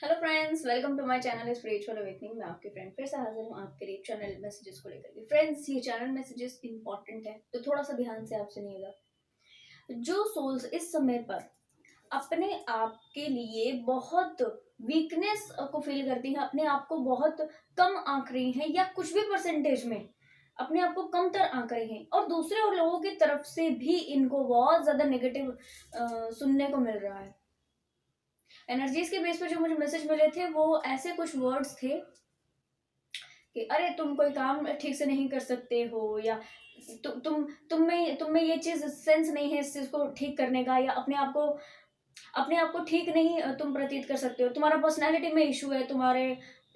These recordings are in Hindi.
Hello friends, welcome to my channel spiritual awakening. मैं आपके फ्रेंड फिर से हाजिर हूँ आपके लिए चैनल मैसेजेस को लेकर के। फ्रेंड्स, ये चैनल मैसेजेस इंपॉर्टेंट है तो थोड़ा सा ध्यान से आप सुनिएगा। जो सोल्स इस समय पर अपने आप के लिए बहुत वीकनेस को फील करती हैं, अपने आप को बहुत कम आंक रही हैं या कुछ भी परसेंटेज में अपने आप को कमतर आंक रही हैं, और दूसरे और लोगों की तरफ से भी इनको बहुत ज्यादा नेगेटिव सुनने को मिल रहा है। एनर्जीज के बेस पे जो मुझे मैसेज मिले थे वो ऐसे कुछ वर्ड्स थे कि अरे तुम कोई काम ठीक से नहीं कर सकते हो, या तुम में ये चीज सेंस नहीं है इस चीज को ठीक करने का, या अपने आप को ठीक नहीं तुम प्रतीत कर सकते हो, तुम्हारा पर्सनैलिटी में इशू है तुम्हारे।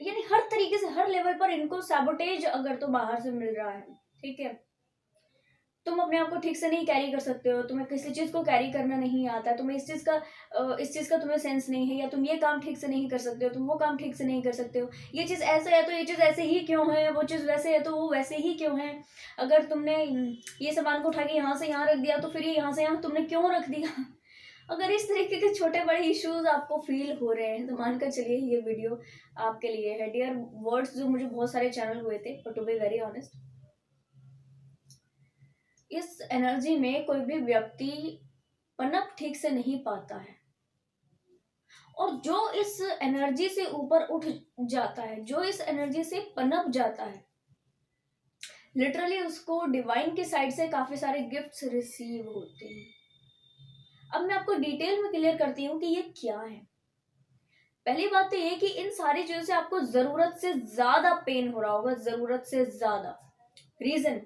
यानी हर तरीके से हर लेवल पर इनको सैबोटेज अगर तो बाहर से मिल रहा है। ठीक है, तुम अपने आप को ठीक से नहीं कैरी कर सकते हो, तुम्हें किसी चीज को कैरी करना नहीं आता, तुम्हें इस चीज का तुम्हें सेंस नहीं है, या तुम ये काम ठीक से नहीं कर सकते हो, तुम वो काम ठीक से नहीं कर सकते हो। ये चीज ऐसा है तो ये चीज ऐसे ही क्यों है, वो चीज वैसे है तो वो वैसे ही क्यों है। अगर तुमने ये सामान को उठा के यहाँ से यहाँ रख दिया तो फिर ये यहाँ से यहाँ तुमने क्यों रख दिया। अगर इस तरीके के छोटे बड़े इश्यूज आपको फील हो रहे हैं तो मानकर चलिए ये वीडियो आपके लिए है। डियर वर्ड्स जो मुझे बहुत सारे चैनल हुए थे, but to be very honest, इस एनर्जी में कोई भी व्यक्ति पनप ठीक से नहीं पाता है, और जो इस एनर्जी से ऊपर उठ जाता है, जो इस एनर्जी से पनप जाता है, लिटरली उसको डिवाइन की साइड से काफी सारे गिफ्ट्स रिसीव होते हैं। अब मैं आपको डिटेल में क्लियर करती हूँ कि ये क्या है। पहली बात तो ये कि इन सारी चीजों से आपको जरूरत से ज्यादा पेन हो रहा होगा, जरूरत से ज्यादा। रीजन,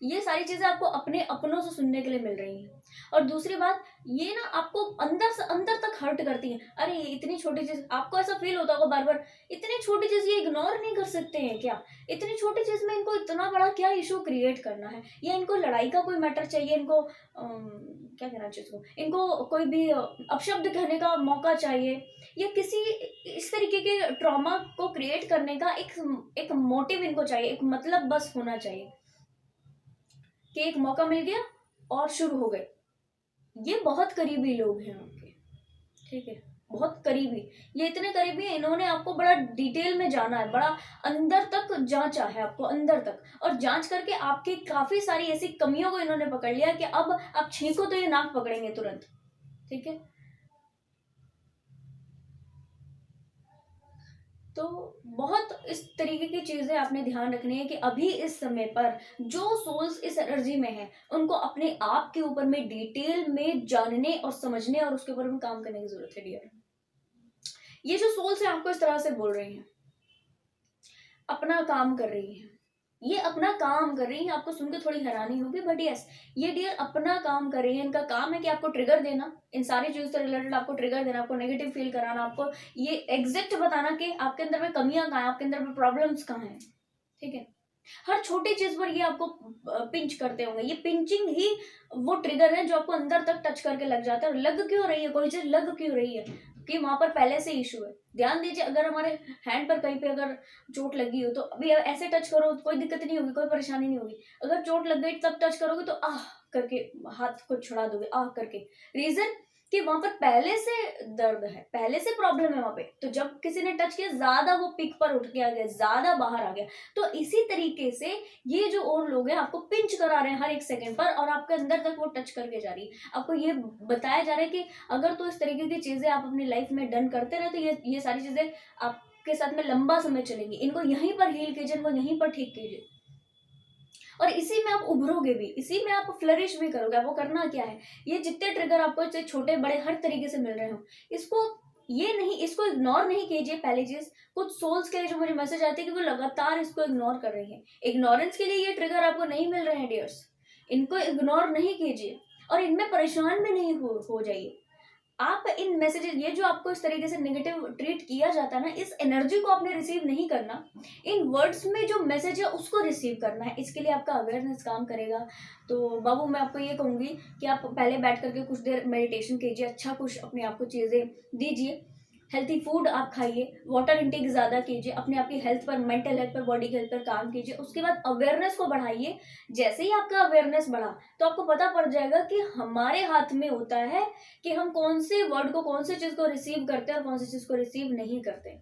ये सारी चीजें आपको अपने अपनों से सुनने के लिए मिल रही हैं। और दूसरी बात, ये ना आपको अंदर से अंदर तक हर्ट करती हैं। अरे ये इतनी छोटी चीज, आपको ऐसा फील होता होगा बार बार, इतनी छोटी चीज ये इग्नोर नहीं कर सकते हैं क्या, इतनी छोटी चीज में इनको इतना बड़ा क्या इशू क्रिएट करना है, या इनको लड़ाई का कोई मैटर चाहिए, इनको क्या कहना चाहिए इसको, इनको कोई भी अपशब्द कहने का मौका चाहिए, या किसी इस तरीके के ट्रॉमा को क्रिएट करने का एक मोटिव इनको चाहिए, एक मतलब बस होना चाहिए कि एक मौका मिल गया और शुरू हो गए। ये बहुत करीबी लोग हैं आपके। ठीक है, बहुत करीबी। ये इतने करीबी हैं, इन्होंने आपको बड़ा डिटेल में जाना है, बड़ा अंदर तक जांचा है आपको, अंदर तक, और जांच करके आपकी काफी सारी ऐसी कमियों को इन्होंने पकड़ लिया कि अब आप छींको तो ये नाक पकड़ेंगे तुरंत। ठीक है, तो बहुत इस तरीके की चीजें आपने ध्यान रखनी है कि अभी इस समय पर जो सोल्स इस एनर्जी में है उनको अपने आप के ऊपर में डिटेल में जानने और समझने और उसके ऊपर में काम करने की जरूरत है डियर। ये जो सोल्स है आपको इस तरह से बोल रही हैं, अपना काम कर रही हैं, ये अपना काम कर रही है। आपको सुनकर थोड़ी हैरानी होगी, बट यस, ये डियर अपना काम कर रही है। इनका काम है कि आपको ट्रिगर देना, इन सारी चीजों से रिलेटेड आपको ट्रिगर देना, आपको नेगेटिव फील कराना, आपको ये एग्जैक्ट बताना कि आपके अंदर में कमियां कहाँ हैं, आपके अंदर में प्रॉब्लम्स कहाँ हैं। ठीक है, हर छोटी चीज पर ये आपको पिंच करते होंगे। ये पिंचिंग ही वो ट्रिगर है जो आपको अंदर तक टच करके लग जाता है। और लग क्यों रही है कोई चीज, लग क्यों रही है कि वहां पर पहले से इशू है। ध्यान दीजिए, अगर हमारे हैंड पर कहीं पे अगर चोट लगी हो तो अभी ऐसे टच करो तो कोई दिक्कत नहीं होगी, कोई परेशानी नहीं होगी। अगर चोट लग गई तब टच करोगे तो आह करके हाथ को छुड़ा दोगे, आह करके। रीजन कि वहां पर पहले से दर्द है, पहले से प्रॉब्लम है वहां पे, तो जब किसी ने टच किया ज्यादा वो पिक पर उठ के आ गया, ज्यादा बाहर आ गया। तो इसी तरीके से ये जो और लोग हैं आपको पिंच करा रहे हैं हर एक सेकंड पर, और आपके अंदर तक वो टच करके जा रही है। आपको ये बताया जा रहा है कि अगर तो इस तरीके की चीजें आप अपनी लाइफ में डन करते रहे तो ये सारी चीजें आपके साथ में लंबा समय चलेंगी। इनको यहीं पर हील कीजिए, इनको यहीं पर ठीक कीजिए, और इसी में आप उभरोगे भी, इसी में आप फ्लरिश भी करोगे। आपको करना क्या है, ये जितने ट्रिगर आपको छोटे बड़े हर तरीके से मिल रहे हो, इसको ये नहीं, इसको इग्नोर नहीं कीजिए। पहली चीज, कुछ सोल्स के लिए जो मुझे मैसेज आते हैं कि वो लगातार इसको इग्नोर कर रही है। इग्नोरेंस के लिए ये ट्रिगर आपको नहीं मिल रहे हैं डियर्स, इनको इग्नोर नहीं कीजिए और इनमें परेशान भी नहीं हो जाइए। आप इन मैसेजेस, ये जो आपको इस तरीके से नेगेटिव ट्रीट किया जाता है ना, इस एनर्जी को आपने रिसीव नहीं करना। इन वर्ड्स में जो मैसेज है उसको रिसीव करना है। इसके लिए आपका अवेयरनेस काम करेगा। तो बाबू, मैं आपको ये कहूंगी कि आप पहले बैठ करके कुछ देर मेडिटेशन कीजिए, अच्छा कुछ अपने आप को चीजें दीजिए, हेल्थी फूड आप खाइए, वाटर इंटेक ज़्यादा कीजिए, अपने आप की हेल्थ पर, मेंटल हेल्थ पर, बॉडी हेल्थ पर काम कीजिए। उसके बाद अवेयरनेस को बढ़ाइए। जैसे ही आपका अवेयरनेस बढ़ा तो आपको पता पड़ जाएगा कि हमारे हाथ में होता है कि हम कौन से वर्ड को, कौन सी चीज़ को रिसीव करते हैं और कौन सी चीज़ को रिसीव नहीं करते।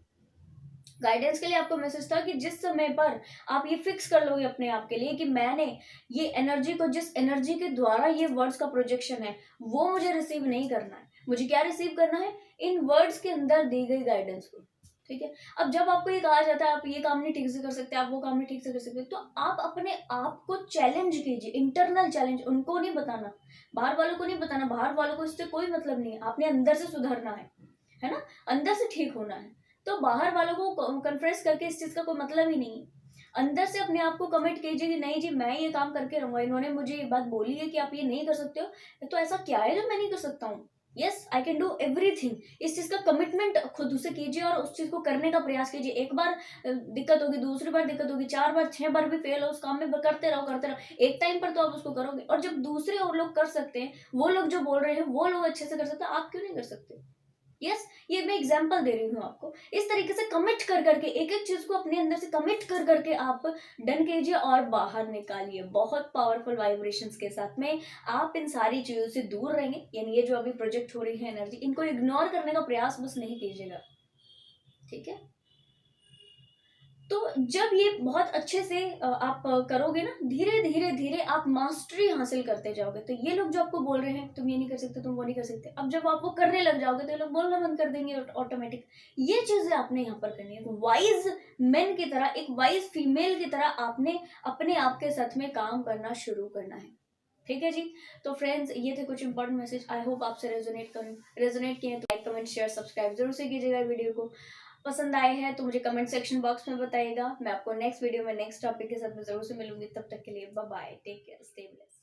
गाइडेंस के लिए आपको मैसेज था कि जिस समय पर आप ये फिक्स कर लोगे अपने आप के लिए कि मैंने ये एनर्जी को, जिस एनर्जी के द्वारा ये वर्ड्स का प्रोजेक्शन है, वो मुझे रिसीव नहीं करना है। मुझे क्या रिसीव करना है? इन वर्ड्स के अंदर दी गई गाइडेंस को। ठीक है। अब जब आपको ये कहा जाता है आप ये काम नहीं ठीक से कर सकते, आप वो काम नहीं ठीक से कर सकते, तो आप अपने आप को चैलेंज कीजिए, इंटरनल चैलेंज। उनको नहीं बताना, बाहर वालों को नहीं बताना, बाहर वालों को इससे कोई मतलब नहीं है। आपने अंदर से सुधरना है ना, अंदर से ठीक होना है। तो बाहर वालों को कन्फ्रेस करके इस चीज का कोई मतलब ही नहीं है। अंदर से अपने आप को कमिट कीजिए कि नहीं जी, मैं ये काम करके रहूंगा। इन्होंने मुझे ये बात बोली है कि आप ये नहीं कर सकते हो, तो ऐसा क्या है जो मैं नहीं कर सकता हूँ? Yes, I can do everything. इस चीज का कमिटमेंट खुद से कीजिए और उस चीज को करने का प्रयास कीजिए। एक बार दिक्कत होगी, दूसरी बार दिक्कत होगी, 4 बार 6 बार भी फेल हो उस काम में, करते रहो करते रहो। एक टाइम पर तो आप उसको करोगे। और जब दूसरे और लोग कर सकते हैं, वो लोग जो बोल रहे हैं वो लोग अच्छे से कर सकते हैं, आप क्यों नहीं कर सकते? यस, ये मैं एग्जांपल दे रही हूँ आपको। इस तरीके से कमिट कर करके, एक एक चीज को अपने अंदर से कमिट कर करके आप डन कीजिए और बाहर निकालिए बहुत पावरफुल वाइब्रेशंस के साथ में। आप इन सारी चीजों से दूर रहेंगे। यानी ये जो अभी प्रोजेक्ट हो रही है एनर्जी, इनको इग्नोर करने का प्रयास बस नहीं कीजिएगा। ठीक है। तो जब ये बहुत अच्छे से आप करोगे ना, धीरे धीरे धीरे आप मास्टरी हासिल करते जाओगे। तो ये लोग जो आपको बोल रहे हैं तुम ये नहीं कर सकते, तुम वो नहीं कर सकते, अब जब आप वो करने लग जाओगे तो ये लोग बोलना बंद कर देंगे ऑटोमेटिक। ये चीजें आपने यहाँ पर करनी है। वाइज मैन की तरह, एक वाइज फीमेल की तरह आपने अपने आप के साथ में काम करना शुरू करना है। ठीक है जी। तो फ्रेंड्स, ये थे कुछ इंपॉर्टेंट मैसेज। आई होप आपसे रेजोनेट किए। तो लाइक, कमेंट, शेयर, सब्सक्राइब जरूर से कीजिएगा वीडियो को। पसंद आए हैं तो मुझे कमेंट सेक्शन बॉक्स में बताइएगा। मैं आपको नेक्स्ट वीडियो में नेक्स्ट टॉपिक के साथ में जरूर से मिलूंगी। तब तक के लिए bye bye, take care, stay blessed.